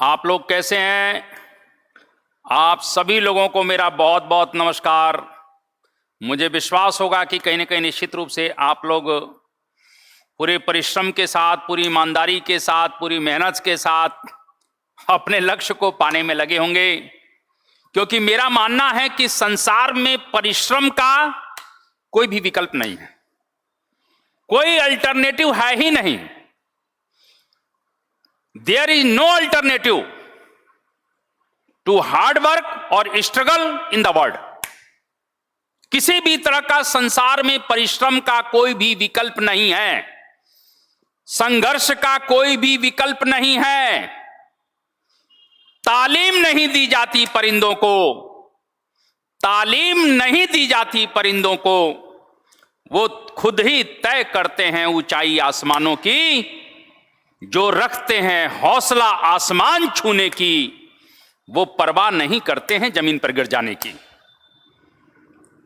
आप लोग कैसे हैं? आप सभी लोगों को मेरा बहुत बहुत नमस्कार। मुझे विश्वास होगा कि कहीं न कहीं निश्चित रूप से आप लोग पूरे परिश्रम के साथ, पूरी ईमानदारी के साथ, पूरी मेहनत के साथ अपने लक्ष्य को पाने में लगे होंगे, क्योंकि मेरा मानना है कि संसार में परिश्रम का कोई भी विकल्प नहीं है, कोई अल्टरनेटिव है ही नहीं। There is no alternative to hard work और स्ट्रगल इन द वर्ल्ड। किसी भी तरह का संसार में परिश्रम का कोई भी विकल्प नहीं है, संघर्ष का कोई भी विकल्प नहीं है। तालीम नहीं दी जाती परिंदों को, तालीम नहीं दी जाती परिंदों को, वो खुद ही तय करते हैं ऊंचाई आसमानों की। जो रखते हैं हौसला आसमान छूने की, वो परवाह नहीं करते हैं जमीन पर गिर जाने की।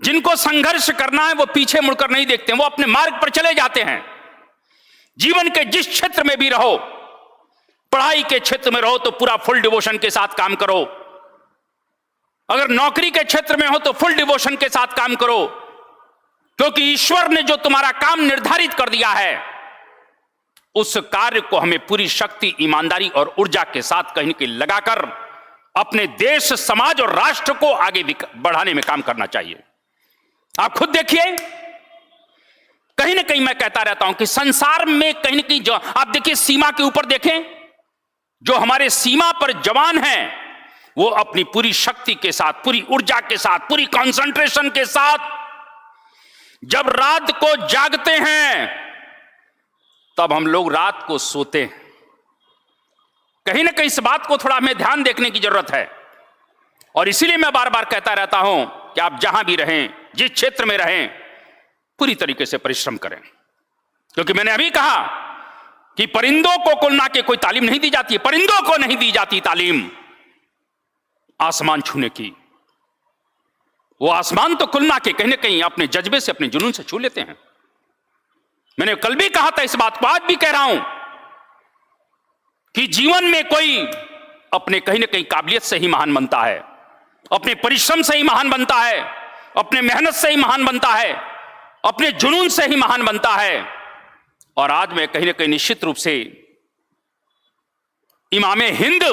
जिनको संघर्ष करना है वो पीछे मुड़कर नहीं देखते, वो अपने मार्ग पर चले जाते हैं। जीवन के जिस क्षेत्र में भी रहो, पढ़ाई के क्षेत्र में रहो तो पूरा फुल डिवोशन के साथ काम करो, अगर नौकरी के क्षेत्र में हो तो फुल डिवोशन के साथ काम करो, क्योंकि ईश्वर ने जो तुम्हारा काम निर्धारित कर दिया है उस कार्य को हमें पूरी शक्ति, ईमानदारी और ऊर्जा के साथ कहीं कहीं लगाकर अपने देश, समाज और राष्ट्र को आगे बढ़ाने में काम करना चाहिए। आप खुद देखिए, कहीं ना कहीं मैं कहता रहता हूं कि संसार में कहीं ना कहीं जो आप देखिए, सीमा के ऊपर देखें, जो हमारे सीमा पर जवान हैं वो अपनी पूरी शक्ति के साथ, पूरी ऊर्जा के साथ, पूरी कंसंट्रेशन के साथ जब रात को जागते हैं तब हम लोग रात को सोते हैं। कहीं ना कहीं इस बात को थोड़ा हमें ध्यान देखने की जरूरत है, और इसीलिए मैं बार बार कहता रहता हूं कि आप जहां भी रहें, जिस क्षेत्र में रहें, पूरी तरीके से परिश्रम करें। क्योंकि मैंने अभी कहा कि परिंदों को कुल मिला के कोई तालीम नहीं दी जाती, परिंदों को नहीं दी जाती तालीम आसमान छूने की। वो आसमान तो कुल मिला के कहीं ना कहीं अपने जज्बे से, अपने जुनून से छू लेते हैं। मैंने कल भी कहा था इस बात को, आज भी कह रहा हूं कि जीवन में कोई अपने कहीं ना कहीं काबिलियत से ही महान बनता है, अपने परिश्रम से ही महान बनता है, अपने मेहनत से ही महान बनता है, अपने जुनून से ही महान बनता है। और आज मैं कहीं ना कहीं निश्चित रूप से इमामे हिंद,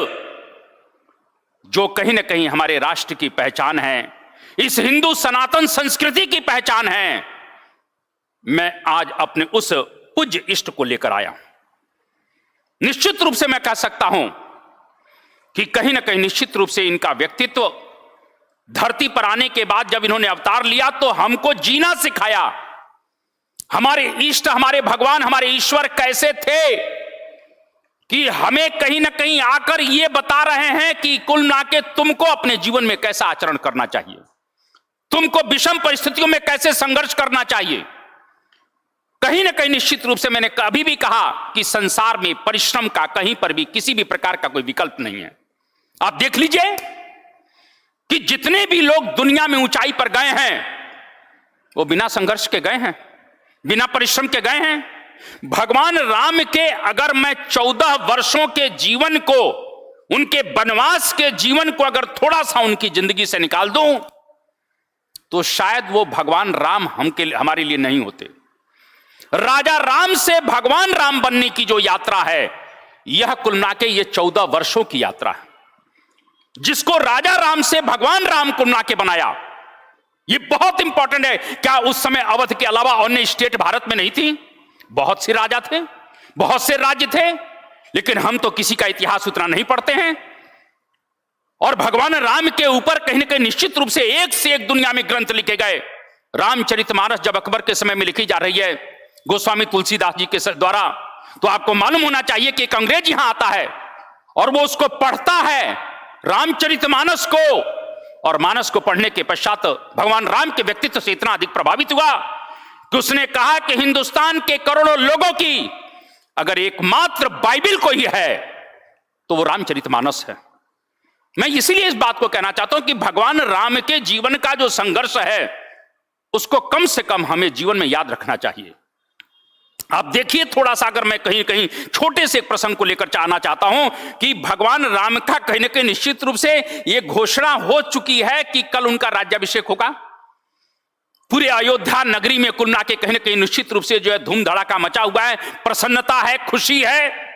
जो कहीं ना कहीं हमारे राष्ट्र की पहचान है, इस हिंदू सनातन संस्कृति की पहचान है, मैं आज अपने उस पूज्य इष्ट को लेकर आया। निश्चित रूप से मैं कह सकता हूं कि कहीं ना कहीं निश्चित रूप से इनका व्यक्तित्व धरती पर आने के बाद जब इन्होंने अवतार लिया तो हमको जीना सिखाया। हमारे इष्ट, हमारे भगवान, हमारे ईश्वर कैसे थे कि हमें कहीं ना कहीं आकर ये बता रहे हैं कि कुल मिला के तुमको अपने जीवन में कैसा आचरण करना चाहिए, तुमको विषम परिस्थितियों में कैसे संघर्ष करना चाहिए। कहीं ना कहीं निश्चित रूप से मैंने कभी भी कहा कि संसार में परिश्रम का कहीं पर भी किसी भी प्रकार का कोई विकल्प नहीं है। आप देख लीजिए कि जितने भी लोग दुनिया में ऊंचाई पर गए हैं वो बिना संघर्ष के गए हैं, बिना परिश्रम के गए हैं। भगवान राम के अगर मैं 14 वर्षों के जीवन को, उनके वनवास के जीवन को अगर थोड़ा सा उनकी जिंदगी से निकाल दूं तो शायद वो भगवान राम हमारे लिए नहीं होते। राजा राम से भगवान राम बनने की जो यात्रा है, यह कुल मिला के ये 14 वर्षों की यात्रा है। जिसको राजा राम से भगवान राम कुल मिला के बनाया, ये बहुत इंपॉर्टेंट है। क्या उस समय अवध के अलावा अन्य स्टेट भारत में नहीं थी? बहुत से राजा थे, बहुत से राज्य थे, लेकिन हम तो किसी का इतिहास उतना नहीं पढ़ते हैं। और भगवान राम के ऊपर कहीं ना कहीं निश्चित रूप से एक से एक दुनिया में ग्रंथ लिखे गए। रामचरितमानस जब अकबर के समय में लिखी जा रही है गोस्वामी तुलसीदास जी के द्वारा, तो आपको मालूम होना चाहिए कि एक अंग्रेज यहां आता है और वो उसको पढ़ता है, रामचरितमानस को, और मानस को पढ़ने के पश्चात भगवान राम के व्यक्तित्व से इतना अधिक प्रभावित हुआ कि उसने कहा कि हिंदुस्तान के करोड़ों लोगों की अगर एकमात्र बाइबिल कोई है तो वो रामचरितमानस है। मैं इसीलिए इस बात को कहना चाहता हूं कि भगवान राम के जीवन का जो संघर्ष है उसको कम से कम हमें जीवन में याद रखना चाहिए। आप देखिए थोड़ा सा, अगर मैं कहीं कहीं छोटे से एक प्रसंग को लेकर आना चाहता हूं कि भगवान राम का कहीं ना कहीं निश्चित रूप से यह घोषणा हो चुकी है कि कल उनका राज्याभिषेक होगा। पूरे अयोध्या नगरी में कुल मिला के कहीं ना कहीं निश्चित रूप से जो है धूम धड़ाका मचा हुआ है, प्रसन्नता है, खुशी है।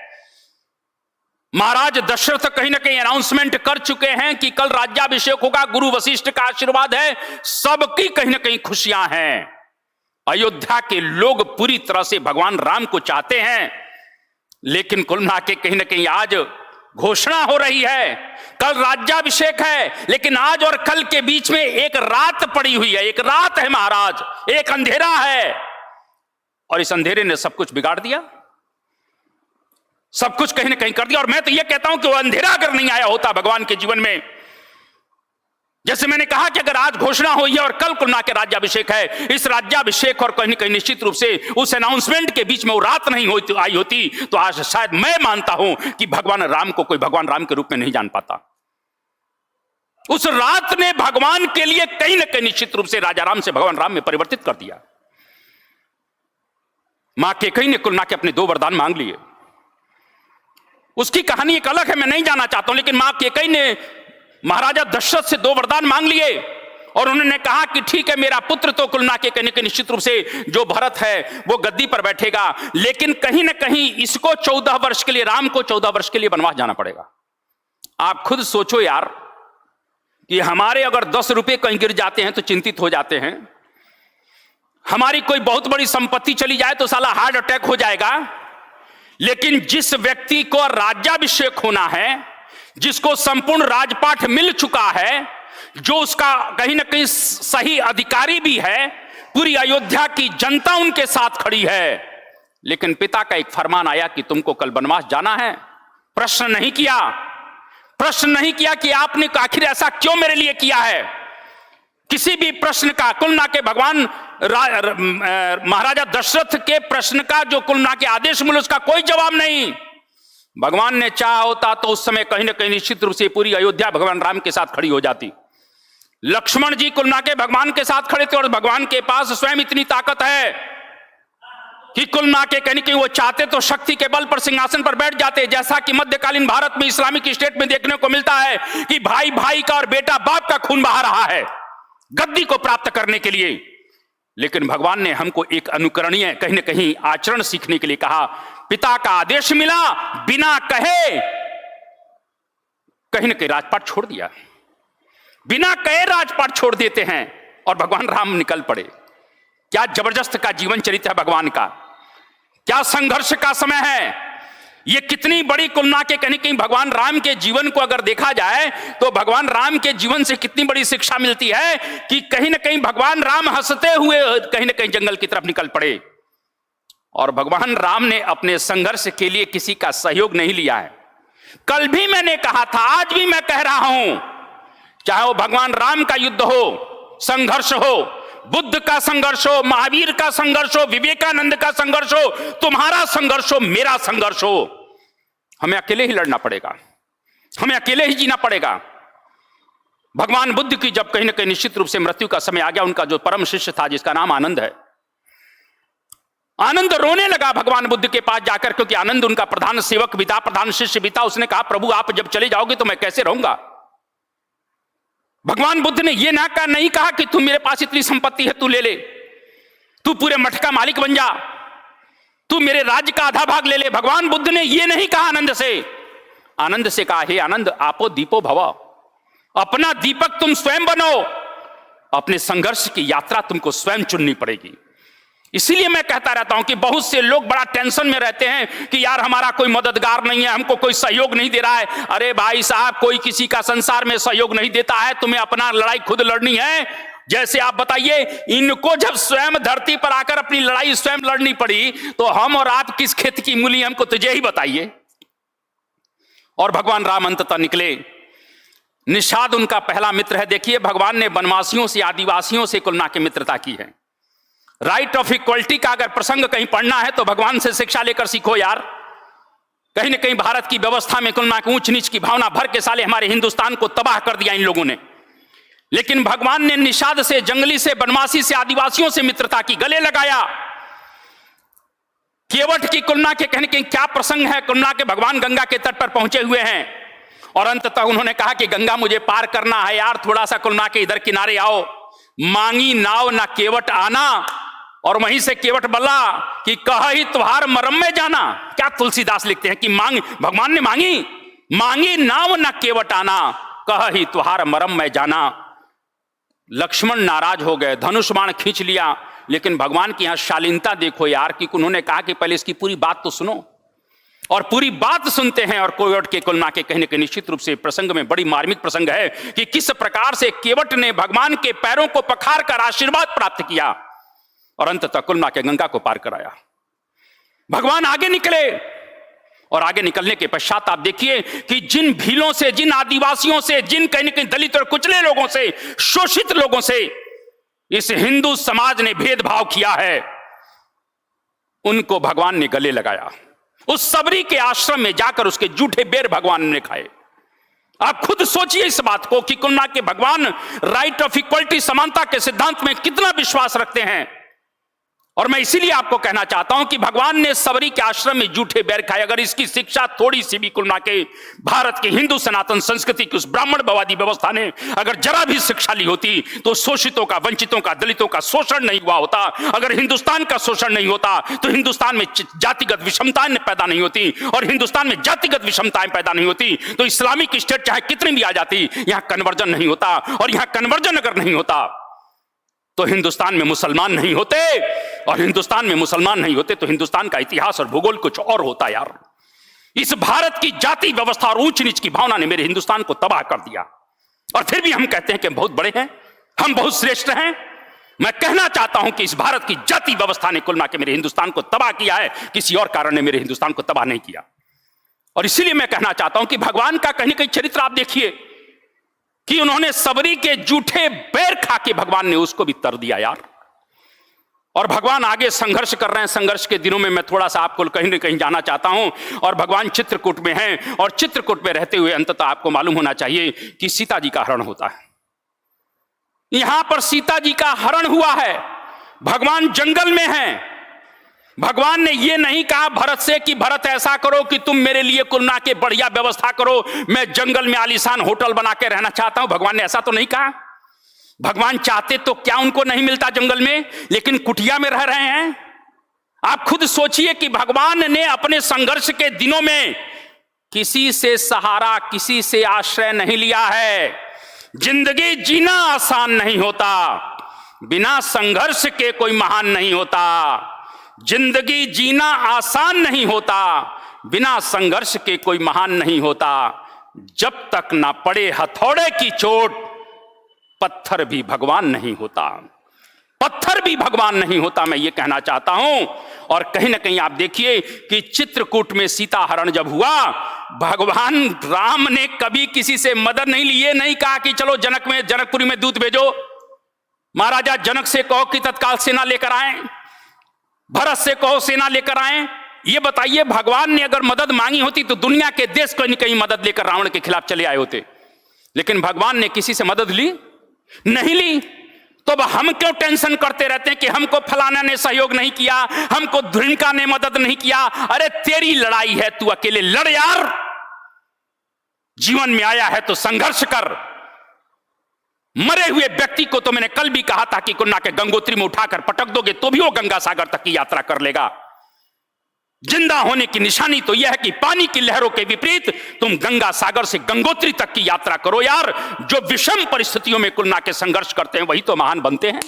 महाराज दशरथ कहीं ना कहीं अनाउंसमेंट कर चुके हैं कि कल राज्याभिषेक होगा, गुरु वशिष्ठ का आशीर्वाद है, सबकी कहीं ना कहीं खुशियां हैं। अयोध्या के लोग पूरी तरह से भगवान राम को चाहते हैं, लेकिन कुल मिला के कहीं ना कहीं आज घोषणा हो रही है कल राज्याभिषेक है, लेकिन आज और कल के बीच में एक रात पड़ी हुई है, एक रात है महाराज, एक अंधेरा है, और इस अंधेरे ने सब कुछ बिगाड़ दिया, सब कुछ कहीं ना कहीं कर दिया। और मैं तो यह कहता हूं कि वो अंधेरा अगर नहीं आया होता भगवान के जीवन में, जैसे मैंने कहा कि अगर आज घोषणा हुई है और कल कुल मिला के राज्याभिषेक है, इस राज्याभिषेक और कहीं ना कहीं निश्चित रूप से उस अनाउंसमेंट के बीच में वो रात नहीं आई होती, तो आज शायद मैं मानता हूं कि भगवान राम को कोई भगवान राम के रूप में नहीं जान पाता। उस रात ने भगवान के लिए कहीं ना कहीं निश्चित रूप से राजा राम से भगवान राम में परिवर्तित कर दिया। मां कैकेयी ने कुल मिला के अपने 2 वरदान मांग लिए। उसकी कहानी एक अलग है, मैं नहीं जाना चाहता हूं, लेकिन मां कैकेयी ने महाराजा दशरथ से 2 वरदान मांग लिए और उन्होंने कहा कि ठीक है, मेरा पुत्र तो कुल मिला के कहीं ना कहीं निश्चित रूप से जो भरत है वो गद्दी पर बैठेगा, लेकिन कहीं ना कहीं इसको 14 वर्ष के लिए, राम को 14 वर्ष के लिए वनवास जाना पड़ेगा। आप खुद सोचो यार कि हमारे अगर 10 रुपए कहीं गिर जाते हैं तो चिंतित हो जाते हैं, हमारी कोई बहुत बड़ी संपत्ति चली जाए तो साला हार्ट अटैक हो जाएगा, लेकिन जिस व्यक्ति को राज्याभिषेक होना है, जिसको संपूर्ण राजपाट मिल चुका है, जो उसका कहीं ना कहीं सही अधिकारी भी है, पूरी अयोध्या की जनता उनके साथ खड़ी है, लेकिन पिता का एक फरमान आया कि तुमको कल वनवास जाना है। प्रश्न नहीं किया कि आपने आखिर ऐसा क्यों मेरे लिए किया है। किसी भी प्रश्न का कुल मिला के भगवान महाराजा दशरथ के प्रश्न का जो कुल मिला के आदेश मिले उसका कोई जवाब नहीं। भगवान ने चाहा होता तो उस समय कहीं ना कहीं निश्चित रूप से पूरी अयोध्या भगवान राम के साथ खड़ी हो जाती। लक्ष्मण जी कुल मिला के भगवान के साथ खड़े थे और भगवान के पास स्वयं इतनी ताकत है कि कुल मिला के कहीं वो चाहते तो शक्ति के बल पर सिंहासन पर बैठ जाते, जैसा कि मध्यकालीन भारत में इस्लामिक स्टेट में देखने को मिलता है कि भाई भाई का और बेटा बाप का खून बहा रहा है गद्दी को प्राप्त करने के लिए। लेकिन भगवान ने हमको एक अनुकरणीय कहीं ना कहीं आचरण सीखने के लिए कहा। पिता का आदेश मिला, बिना कहे कहीं ना कहीं राजपाट छोड़ दिया, बिना कहे राजपाट छोड़ देते हैं और भगवान राम निकल पड़े। क्या जबरदस्त का जीवन चरित्र है भगवान का, क्या संघर्ष का समय है। ये कितनी बड़ी कुलना के कहीं कहीं भगवान राम के जीवन को अगर देखा जाए तो भगवान राम के जीवन से कितनी बड़ी शिक्षा मिलती है कि कहीं ना कहीं भगवान राम हंसते हुए कहीं ना कहीं जंगल की तरफ निकल पड़े और भगवान राम ने अपने संघर्ष के लिए किसी का सहयोग नहीं लिया है। कल भी मैंने कहा था, आज भी मैं कह रहा हूं, चाहे वो भगवान राम का युद्ध हो, संघर्ष हो, बुद्ध का संघर्ष हो, महावीर का संघर्ष हो, विवेकानंद का संघर्ष हो, तुम्हारा संघर्ष हो, मेरा संघर्ष हो, हमें अकेले ही लड़ना पड़ेगा, हमें अकेले ही जीना पड़ेगा। भगवान बुद्ध की जब कहीं ना कहीं निश्चित रूप से मृत्यु का समय आ गया, उनका जो परम शिष्य था जिसका नाम आनंद है, आनंद रोने लगा भगवान बुद्ध के पास जाकर, क्योंकि आनंद उनका प्रधान सेवक भी था, प्रधान शिष्य भी था। उसने कहा, प्रभु आप जब चले जाओगे तो मैं कैसे रहूंगा। भगवान बुद्ध ने यह ना कहा, नहीं कहा कि तू मेरे पास इतनी संपत्ति है तू ले ले, तू पूरे मठ का मालिक बन जा, तू मेरे राज्य का आधा भाग ले ले। भगवान बुद्ध ने यह नहीं कहा आनंद से, आनंद से कहा, हे आनंद आपो दीपो भव, अपना दीपक तुम स्वयं बनो, अपने संघर्ष की यात्रा तुमको स्वयं चुननी पड़ेगी। इसीलिए मैं कहता रहता हूं कि बहुत से लोग बड़ा टेंशन में रहते हैं कि यार हमारा कोई मददगार नहीं है, हमको कोई सहयोग नहीं दे रहा है। अरे भाई साहब, कोई किसी का संसार में सहयोग नहीं देता है, तुम्हें अपना लड़ाई खुद लड़नी है। जैसे आप बताइए, इनको जब स्वयं धरती पर आकर अपनी लड़ाई स्वयं लड़नी पड़ी तो हम और आप किस खेत की मूली, हमको तुझे ही बताइए। और भगवान राम अंततः निकले। निषाद उनका पहला मित्र है। देखिए, भगवान ने वनवासियों से, आदिवासियों से कुलना की मित्रता की है। राइट ऑफ इक्वलिटी का अगर प्रसंग कहीं पढ़ना है तो भगवान से शिक्षा लेकर सीखो यार। कहीं ना कहीं भारत की व्यवस्था में कुल ना ऊंच नीच की भावना भर के साले हमारे हिंदुस्तान को तबाह कर दिया इन लोगों ने। लेकिन भगवान ने निषाद से, जंगली से, बनवासी से, आदिवासियों से मित्रता की, गले लगाया। केवट की कुलना के कहने के क्या प्रसंग है। कुलना के भगवान गंगा के तट पर पहुंचे हुए हैं और अंततः उन्होंने कहा कि गंगा मुझे पार करना है यार, थोड़ा सा कुलना के इधर किनारे आओ। मांगी नाव ना केवट आना, और वहीं से केवट बोला कि कह ही तुहार मरम में जाना। क्या तुलसीदास लिखते हैं कि भगवान ने मांगी नाव ना केवट आना, कह ही तुहार मरम में जाना। लक्ष्मण नाराज हो गए, धनुष बाण खींच लिया, लेकिन भगवान की यहां शालीनता देखो यार कि उन्होंने कहा कि पहले इसकी पूरी बात तो सुनो। और पूरी बात सुनते हैं और केवट के कुलना के कहने के निश्चित रूप से प्रसंग में बड़ी मार्मिक प्रसंग है कि किस प्रकार से केवट ने भगवान के पैरों को पखार कर आशीर्वाद प्राप्त किया और अंततः कुलना के गंगा को पार कराया। भगवान आगे निकले और आगे निकलने के पश्चात आप देखिए कि जिन भीलों से, जिन आदिवासियों से, जिन कहीं न कहीं दलित और कुचले लोगों से, शोषित लोगों से इस हिंदू समाज ने भेदभाव किया है, उनको भगवान ने गले लगाया। उस सबरी के आश्रम में जाकर उसके जूठे बेर भगवान ने खाए। आप खुद सोचिए इस बात को कि कुलना के भगवान राइट ऑफ इक्वलिटी, समानता के सिद्धांत में कितना विश्वास रखते हैं। और मैं इसीलिए आपको कहना चाहता हूं कि भगवान ने सबरी के आश्रम में जूठे बैर खाए। अगर इसकी शिक्षा थोड़ी सी भी कुलना के भारत की हिंदू सनातन संस्कृति की उस ब्राह्मणवादी व्यवस्था ने अगर जरा भी शिक्षा ली होती तो शोषितों का, वंचितों का, दलितों का शोषण नहीं हुआ होता। अगर हिंदुस्तान का शोषण नहीं होता तो हिंदुस्तान में जातिगत विषमताएं पैदा नहीं होती, और हिंदुस्तान में जातिगत विषमताएं पैदा नहीं होती तो इस्लामिक स्टेट चाहे कितनी भी आ जाती, यहां कन्वर्जन नहीं होता। और यहां कन्वर्जन अगर नहीं होता तो हिंदुस्तान में मुसलमान नहीं होते, और हिंदुस्तान में मुसलमान नहीं होते तो हिंदुस्तान का इतिहास और भूगोल कुछ और होता यार। इस भारत की जाति व्यवस्था और ऊंच नीच की भावना ने मेरे हिंदुस्तान को तबाह कर दिया, और फिर भी हम कहते हैं कि हम बहुत बड़े हैं, हम बहुत श्रेष्ठ हैं। मैं कहना चाहता हूं कि इस भारत की जाति व्यवस्था ने कुल मिला के मेरे हिंदुस्तान को तबाह किया है, किसी और कारण ने मेरे हिंदुस्तान को तबाह नहीं किया। और इसीलिए मैं कहना चाहता हूं कि भगवान का कहीं कहीं चरित्र आप देखिए कि उन्होंने सबरी के जूठे बैर खा के भगवान ने उसको भी तर दिया यार। और भगवान आगे संघर्ष कर रहे हैं। संघर्ष के दिनों में मैं थोड़ा सा आपको कहीं न कहीं जाना चाहता हूं। और भगवान चित्रकूट में हैं, और चित्रकूट में रहते हुए अंततः आपको मालूम होना चाहिए कि सीता जी का हरण होता है। यहां पर सीता जी का हरण हुआ है, भगवान जंगल में हैं। भगवान ने यह नहीं कहा भरत से कि भरत ऐसा करो कि तुम मेरे लिए कुलना के बढ़िया व्यवस्था करो, मैं जंगल में आलीशान होटल बना के रहना चाहता हूं। भगवान ने ऐसा तो नहीं कहा। भगवान चाहते तो क्या उनको नहीं मिलता जंगल में, लेकिन कुटिया में रह रहे हैं। आप खुद सोचिए कि भगवान ने अपने संघर्ष के दिनों में किसी से सहारा, किसी से आश्रय नहीं लिया है। जिंदगी जीना आसान नहीं होता, बिना संघर्ष के कोई महान नहीं होता। जिंदगी जीना आसान नहीं होता, बिना संघर्ष के कोई महान नहीं होता। जब तक ना पड़े हथौड़े की चोट, पत्थर भी भगवान नहीं होता। पत्थर भी भगवान नहीं होता, मैं ये कहना चाहता हूं। और कहीं ना कहीं आप देखिए कि चित्रकूट में सीता हरण जब हुआ, भगवान राम ने कभी किसी से मदद नहीं ली। ये नहीं कहा कि चलो जनकपुरी में दूत भेजो, महाराजा जनक से कहो कि तत्काल सेना लेकर आए, भरत से कहो सेना लेकर आए। ये बताइए, भगवान ने अगर मदद मांगी होती तो दुनिया के देश कहीं न कहीं मदद लेकर रावण के खिलाफ चले आए होते, लेकिन भगवान ने किसी से मदद ली नहीं ली। तो अब हम क्यों टेंशन करते रहते हैं कि हमको फलाना ने सहयोग नहीं किया, हमको ध्रुविका ने मदद नहीं किया। अरे तेरी लड़ाई है, तू अकेले लड़ यार। जीवन में आया है तो संघर्ष कर। मरे हुए व्यक्ति को तो मैंने कल भी कहा था कि कुन्ना के गंगोत्री में उठाकर पटक दोगे तो भी वो गंगा सागर तक की यात्रा कर लेगा। जिंदा होने की निशानी तो यह है कि पानी की लहरों के विपरीत तुम गंगा सागर से गंगोत्री तक की यात्रा करो यार। जो विषम परिस्थितियों में कुलना के संघर्ष करते हैं वही तो महान बनते हैं,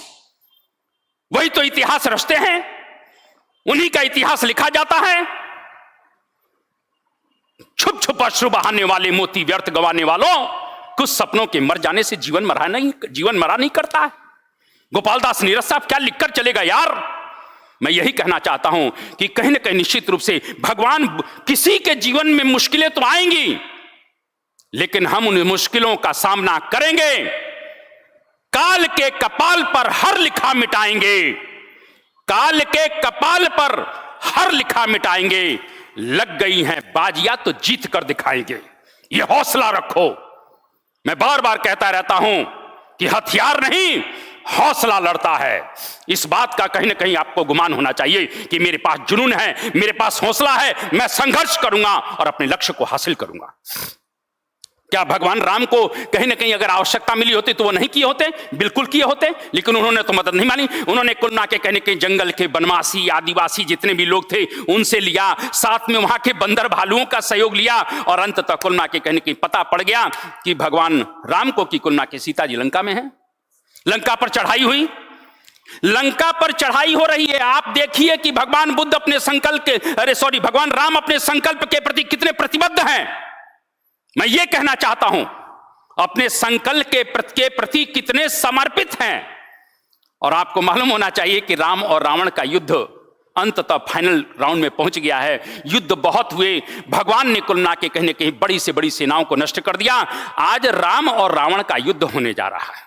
वही तो इतिहास रचते हैं, उन्हीं का इतिहास लिखा जाता है। छुप छुप अश्रु बहाने वाले, मोती व्यर्थ गंवाने वालों, कुछ सपनों के मर जाने से जीवन मरा नहीं करता है। गोपालदास नीरज साहब क्या लिखकर चलेगा यार। मैं यही कहना चाहता हूं कि कहीं ना कहीं निश्चित रूप से भगवान, किसी के जीवन में मुश्किलें तो आएंगी, लेकिन हम उन मुश्किलों का सामना करेंगे। काल के कपाल पर हर लिखा मिटाएंगे, काल के कपाल पर हर लिखा मिटाएंगे। लग गई हैं बाजियां तो जीत कर दिखाएंगे, ये हौसला रखो। मैं बार बार कहता रहता हूं कि हथियार नहीं, हौसला लड़ता है। इस बात का कहीं ना कहीं आपको गुमान होना चाहिए कि मेरे पास जुनून है, मेरे पास हौसला है, मैं संघर्ष करूंगा और अपने लक्ष्य को हासिल करूंगा। क्या भगवान राम को कहीं ना कहीं अगर आवश्यकता मिली होती तो वो नहीं किए होते? बिल्कुल किए होते, लेकिन उन्होंने तो मदद नहीं मानी। उन्होंने कुल मिला के कहने के जंगल के बनवासी आदिवासी जितने भी लोग थे उनसे लिया, साथ में वहां के बंदर भालुओं का सहयोग लिया और अंततः कुल मिला के कहने के पता पड़ गया कि भगवान राम को की कुल मिला के सीता जी लंका में है। लंका पर चढ़ाई हुई, लंका पर चढ़ाई हो रही है। आप देखिए कि भगवान बुद्ध अपने संकल्प के भगवान राम अपने संकल्प के प्रति कितने प्रतिबद्ध हैं। मैं ये कहना चाहता हूं अपने संकल्प के प्रति कितने समर्पित हैं। और आपको मालूम होना चाहिए कि राम और रावण का युद्ध अंततः फाइनल राउंड में पहुंच गया है। युद्ध बहुत हुए, भगवान ने कुल मिला के कहीं न कहीं बड़ी से बड़ी सेनाओं को नष्ट कर दिया। आज राम और रावण का युद्ध होने जा रहा है।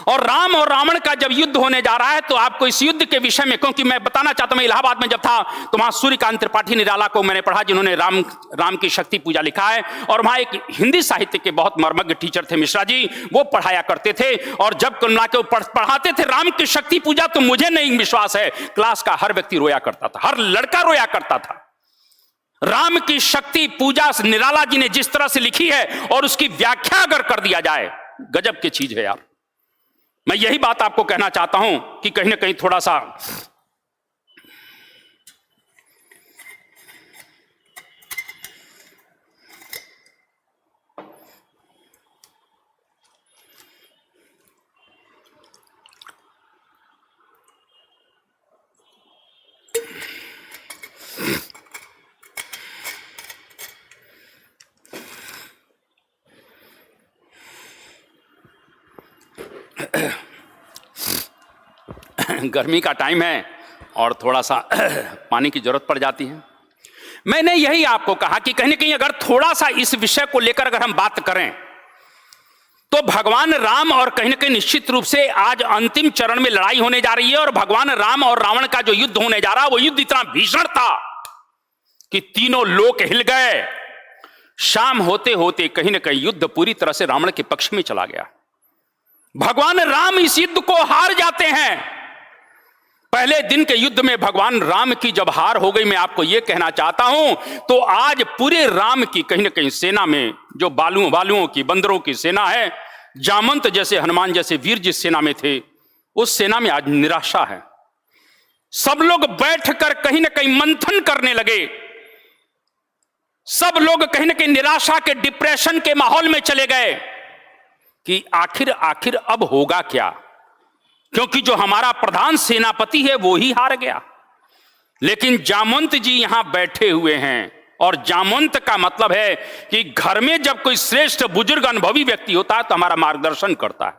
और राम और रावण का जब युद्ध होने जा रहा है तो आपको इस युद्ध के विषय में, क्योंकि मैं बताना चाहता हूं, मैं इलाहाबाद में जब था तो वहां सूर्यकांत त्रिपाठी निराला को मैंने पढ़ा, जिन्होंने राम की शक्ति पूजा लिखा है। और वहां एक हिंदी साहित्य के बहुत मर्मज्ञ टीचर थे, मिश्रा जी, वो पढ़ाया करते थे। और जब कुल मिला के पढ़ाते थे राम की शक्ति पूजा, तो मुझे नहीं विश्वास है क्लास का हर व्यक्ति रोया करता था, हर लड़का रोया करता था। राम की शक्ति पूजा निराला जी ने जिस तरह से लिखी है और उसकी व्याख्या अगर कर दिया जाए, गजब की चीज है यार। मैं यही बात आपको कहना चाहता हूं कि कहीं ना कहीं थोड़ा सा गर्मी का टाइम है और थोड़ा सा पानी की जरूरत पड़ जाती है। मैंने यही आपको कहा कि कहीं ना कहीं अगर थोड़ा सा इस विषय को लेकर अगर हम बात करें तो भगवान राम और कहीं ना कहीं निश्चित रूप से आज अंतिम चरण में लड़ाई होने जा रही है। और भगवान राम और रावण का जो युद्ध होने जा रहा है वो युद्ध इतना भीषण था कि तीनों लोक हिल गए। शाम होते होते कहीं ना कहीं युद्ध पूरी तरह से रावण के पक्ष में चला गया। भगवान राम इस युद्ध को हार जाते हैं। पहले दिन के युद्ध में भगवान राम की जब हार हो गई, मैं आपको यह कहना चाहता हूं, तो आज पूरे राम की कहीं ना कहीं सेना में जो बालुओं की बंदरों की सेना है, जामंत जैसे हनुमान जैसे वीर जिस सेना में थे, उस सेना में आज निराशा है। सब लोग बैठकर कहीं ना कहीं मंथन करने लगे। सब लोग कहीं ना कहीं निराशा के डिप्रेशन के माहौल में चले गए कि आखिर अब होगा क्या, क्योंकि जो हमारा प्रधान सेनापति है वो ही हार गया। लेकिन जामवंत जी यहां बैठे हुए हैं। और जामवंत का मतलब है कि घर में जब कोई श्रेष्ठ बुजुर्ग अनुभवी व्यक्ति होता है तो हमारा मार्गदर्शन करता है।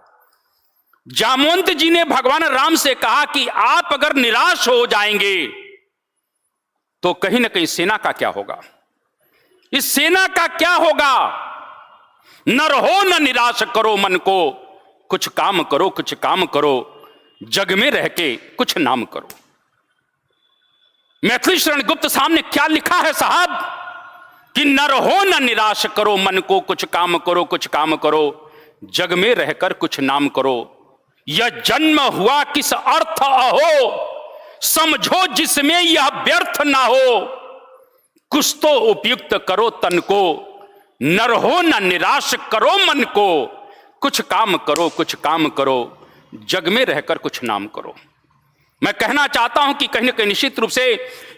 जामवंत जी ने भगवान राम से कहा कि आप अगर निराश हो जाएंगे तो कहीं ना कहीं सेना का क्या होगा, इस सेना का क्या होगा। न रहो न निराश करो मन को, कुछ काम करो कुछ काम करो, जग में रह के कुछ नाम करो। मैथिली शरण गुप्त साहब ने क्या लिखा है साहब कि न रहो न निराश करो मन को, कुछ काम करो कुछ काम करो, जग में रहकर कुछ नाम करो। यह जन्म हुआ किस अर्थ अहो, समझो जिसमें यह व्यर्थ ना हो। कुछ तो उपयुक्त करो तन को, न रहो न निराश करो मन को, कुछ काम करो कुछ काम करो, जग में रहकर कुछ नाम करो। मैं कहना चाहता हूं कि कहीं ना कहीं निश्चित रूप से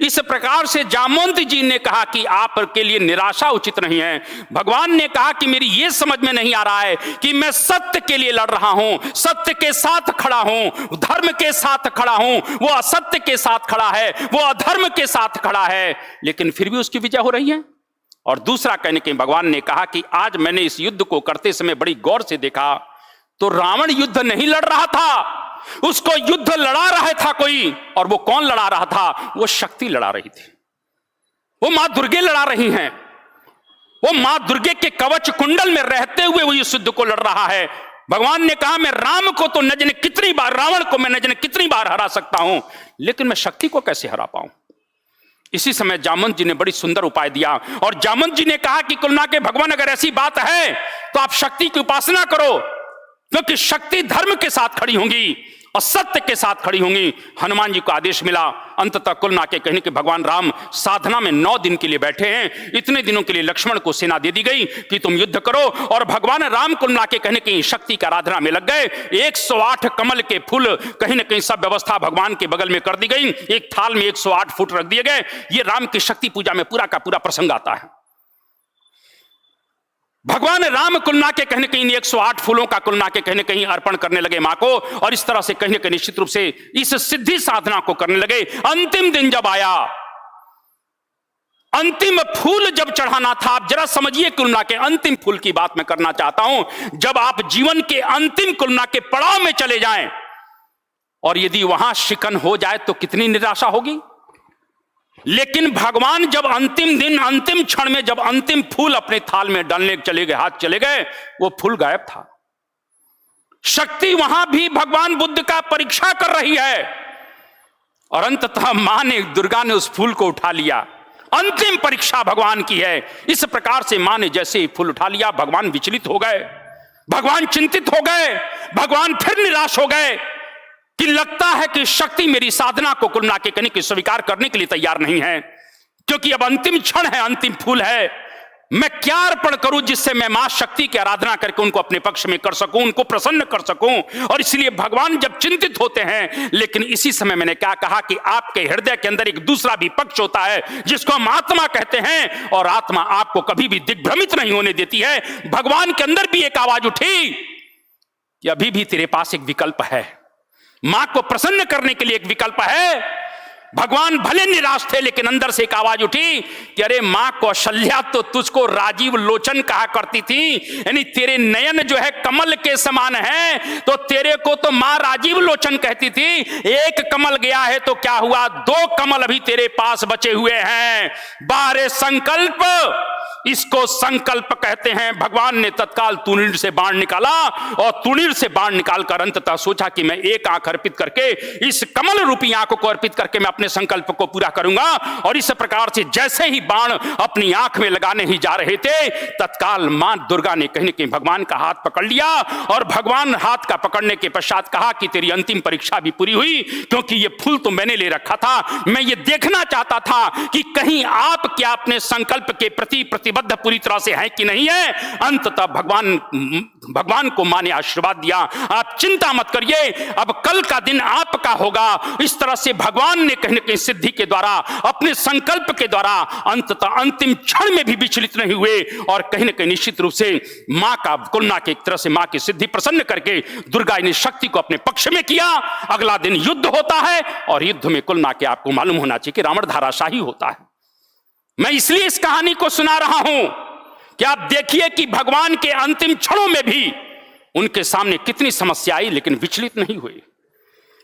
इस प्रकार से जामवंत जी ने कहा कि आपके लिए निराशा उचित नहीं है। भगवान ने कहा कि मेरी यह समझ में नहीं आ रहा है कि मैं सत्य के लिए लड़ रहा हूं, सत्य के साथ खड़ा हूं, धर्म के साथ खड़ा हूं, वो असत्य के साथ खड़ा है, वो अधर्म के साथ खड़ा है, लेकिन फिर भी उसकी विजय हो रही है। और दूसरा कहने के भगवान ने कहा कि आज मैंने इस युद्ध को करते समय बड़ी गौर से देखा तो रावण युद्ध नहीं लड़ रहा था, उसको युद्ध लड़ा रहा था कोई। और वो कौन लड़ा रहा था? वो शक्ति लड़ा रही थी, वो मां दुर्गे लड़ा रही हैं। वो मां दुर्गे के कवच कुंडल में रहते हुए वो इस युद्ध को लड़ रहा है। भगवान ने कहा मैं राम को तो न जाने कितनी बार, रावण को मैं न जाने कितनी बार हरा सकता हूं, लेकिन मैं शक्ति को कैसे हरा पाऊं। इसी समय जामवंत जी ने बड़ी सुंदर उपाय दिया और जामवंत जी ने कहा कि कुलना के भगवान अगर ऐसी बात है तो आप शक्ति की उपासना करो। क्योंकि शक्ति धर्म के साथ खड़ी होंगी और सत्य के साथ खड़ी होंगी। हनुमान जी को आदेश मिला, अंततः कुल मिला के कहने कि भगवान राम साधना में 9 दिन के लिए बैठे हैं। इतने दिनों के लिए लक्ष्मण को सेना दे दी गई कि तुम युद्ध करो, और भगवान राम कुल मिला के कहने की शक्ति की आराधना में लग गए। 108 कमल के फूल कहीं ना कहीं सब व्यवस्था भगवान के बगल में कर दी गई, एक थाल में 108 फूट रख दिए गए। ये राम की शक्ति पूजा में पूरा का पूरा प्रसंग आता है। भगवान राम कुलना के कहने कहीं 108 फूलों का कुलना के कहने कहीं अर्पण करने लगे मां को, और इस तरह से कहने के निश्चित रूप से इस सिद्धि साधना को करने लगे। अंतिम दिन जब आया, अंतिम फूल जब चढ़ाना था, आप जरा समझिए कुलना के अंतिम फूल की बात मैं करना चाहता हूं। जब आप जीवन के अंतिम कुलना के पड़ाव में चले जाएं और यदि वहां शिकन हो जाए तो कितनी निराशा होगी। लेकिन भगवान जब अंतिम दिन अंतिम क्षण में जब अंतिम फूल अपने थाल में डालने चले गए, हाथ चले गए, वो फूल गायब था। शक्ति वहां भी भगवान बुद्ध का परीक्षा कर रही है, और अंततः मां ने, दुर्गा ने उस फूल को उठा लिया। अंतिम परीक्षा भगवान की है। इस प्रकार से मां ने जैसे ही फूल उठा लिया, भगवान विचलित हो गए, भगवान चिंतित हो गए, भगवान फिर निराश हो गए कि लगता है कि शक्ति मेरी साधना को कुल मिला के कहने की स्वीकार करने के लिए तैयार नहीं है, क्योंकि अब अंतिम क्षण है, अंतिम फूल है। मैं क्या अर्पण करूं जिससे मैं मां शक्ति की आराधना करके उनको अपने पक्ष में कर सकूं, उनको प्रसन्न कर सकूं। और इसलिए भगवान जब चिंतित होते हैं, लेकिन इसी समय मैंने क्या कहा कि आपके हृदय के अंदर एक दूसरा भी पक्ष होता है जिसको हम आत्मा कहते हैं, और आत्मा आपको कभी भी दिग्भ्रमित नहीं होने देती है। भगवान के अंदर भी एक आवाज उठी कि अभी भी तेरे पास एक विकल्प है, मां को प्रसन्न करने के लिए एक विकल्प है। भगवान भले निराश थे, लेकिन अंदर से एक आवाज उठी कि अरे मां कौशल्या तो तुझको राजीव लोचन कहा करती थी, यानी तेरे नयन जो है कमल के समान है, तो तेरे को तो मां राजीव लोचन कहती थी। एक कमल गया है तो क्या हुआ, 2 कमल अभी तेरे पास बचे हुए हैं। बारे संकल्प, इसको संकल्प कहते हैं। भगवान ने तत्काल तुणीर से बाण निकाला, और तुणीर से बाण निकालकर अंततः सोचा कि मैं एक आंख अर्पित करके, इस कमल रूपी आंख को अर्पित करके मैं अपने संकल्प को पूरा करूंगा। और इस प्रकार से जैसे ही बाण अपनी आंख में लगाने ही जा रहे थे, तत्काल मां दुर्गा ने कहीं न कहीं भगवान का हाथ पकड़ लिया, और भगवान हाथ का पकड़ने के पश्चात कहा कि तेरी अंतिम परीक्षा भी पूरी हुई, क्योंकि ये फूल तो मैंने ले रखा था। मैं ये देखना चाहता था कि कहीं आप क्या अपने संकल्प के प्रति प्रतिबद्ध पूरी तरह से है कि नहीं है। अंततः भगवान को मां ने आशीर्वाद दिया, आप चिंता मत करिए, अब कल का दिन आपका होगा। इस तरह से भगवान ने कहीं न कहीं सिद्धि के द्वारा, अपने संकल्प के द्वारा अंततः अंतिम क्षण में भी विचलित नहीं हुए, और कहीं न कहीं निश्चित रूप से मां का कुलना के एक तरह से मां की सिद्धि प्रसन्न करके दुर्गा ने शक्ति को अपने पक्ष में किया। अगला दिन युद्ध होता है, और युद्ध में कुलना के आपको मालूम होना चाहिए कि रावण धाराशाही होता है। मैं इसलिए इस कहानी को सुना रहा हूं कि आप देखिए कि भगवान के अंतिम क्षणों में भी उनके सामने कितनी समस्या आई, लेकिन विचलित नहीं हुए,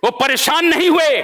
वो परेशान नहीं हुए।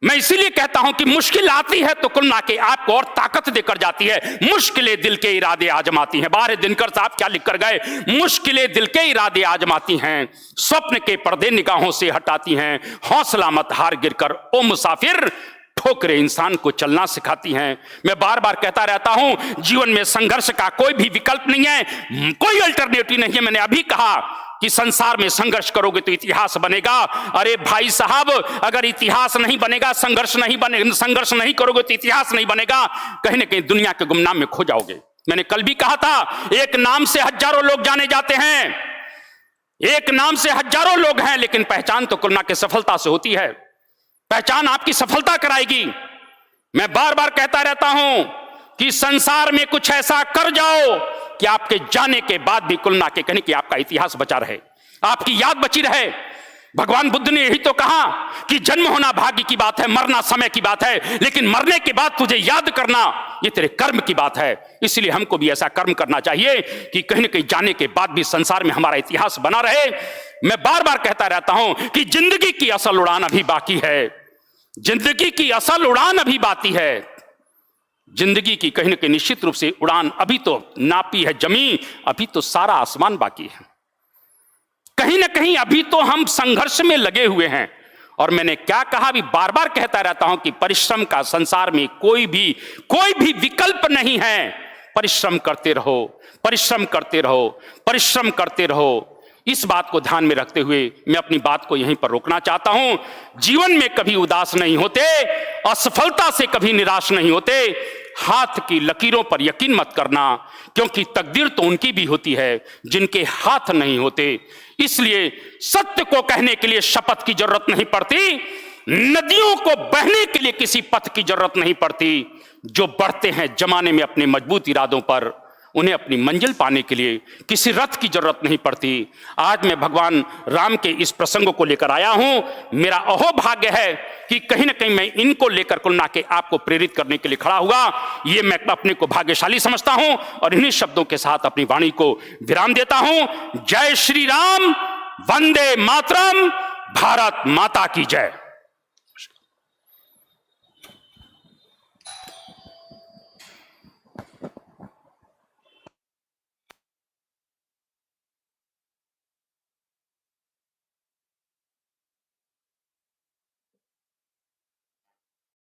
मैं इसीलिए कहता हूं कि मुश्किल आती है तो कुल मिला के आपको और ताकत देकर जाती है। मुश्किलें दिल के इरादे आजमाती हैं। बाहर दिनकर साहब क्या लिख कर गए, मुश्किलें दिल के इरादे आजमाती हैं, स्वप्न के पर्दे निगाहों से हटाती हैं, हौसला मत हार गिरकर ओ मुसाफिर, ठोकरें इंसान को चलना सिखाती हैं। मैं बार बार कहता रहता हूं, जीवन में संघर्ष का कोई भी विकल्प नहीं है, कोई अल्टरनेटिव नहीं है। मैंने अभी कहा कि संसार में संघर्ष करोगे तो इतिहास बनेगा। अरे भाई साहब, अगर इतिहास नहीं बनेगा, संघर्ष नहीं करोगे तो इतिहास नहीं बनेगा, कहीं ना कहीं दुनिया के गुमनाम में खो जाओगे। मैंने कल भी कहा था, एक नाम से हजारों लोग जाने जाते हैं, एक नाम से हजारों लोग हैं, लेकिन पहचान तो कुलना के सफलता से होती है। पहचान आपकी सफलता कराएगी। मैं बार बार कहता रहता हूं कि संसार में कुछ ऐसा कर जाओ कि आपके जाने के बाद भी कुलना के कहने कि आपका इतिहास बचा रहे, आपकी याद बची रहे। भगवान बुद्ध ने यही तो कहा कि जन्म होना भाग्य की बात है, मरना समय की बात है, लेकिन मरने के बाद तुझे याद करना ये तेरे कर्म की बात है। इसलिए हमको भी ऐसा कर्म करना चाहिए कि कहीं न कहीं जाने के बाद भी संसार में हमारा इतिहास बना रहे। मैं बार बार कहता रहता हूं कि जिंदगी की असल उड़ान अभी बाकी है, जिंदगी की असल उड़ान अभी बाकी है। जिंदगी की कहीं न कहीं निश्चित रूप से उड़ान अभी तो नापी है जमी, अभी तो सारा आसमान बाकी है। कहीं ना कहीं अभी तो हम संघर्ष में लगे हुए हैं। और मैंने क्या कहा, भी बार बार कहता रहता हूं कि परिश्रम का संसार में कोई भी विकल्प नहीं है। परिश्रम करते रहो, परिश्रम करते रहो, परिश्रम करते रहो। इस बात को ध्यान में रखते हुए मैं अपनी बात को यहीं पर रोकना चाहता हूं। जीवन में कभी उदास नहीं होते, असफलता से कभी निराश नहीं होते। हाथ की लकीरों पर यकीन मत करना, क्योंकि तकदीर तो उनकी भी होती है जिनके हाथ नहीं होते। इसलिए सत्य को कहने के लिए शपथ की जरूरत नहीं पड़ती, नदियों को बहने के लिए किसी पथ की जरूरत नहीं पड़ती। जो बढ़ते हैं जमाने में अपने मजबूत इरादों पर, उन्हें अपनी मंजिल पाने के लिए किसी रथ की जरूरत नहीं पड़ती। आज मैं भगवान राम के इस प्रसंग को लेकर आया हूं। मेरा अहोभाग्य है कि कहीं ना कहीं मैं इनको लेकर कुल ना के आपको प्रेरित करने के लिए खड़ा हुआ। ये मैं अपने को भाग्यशाली समझता हूं और इन्हीं शब्दों के साथ अपनी वाणी को विराम देता हूं। जय श्री राम, वंदे मातरम, भारत माता की जय।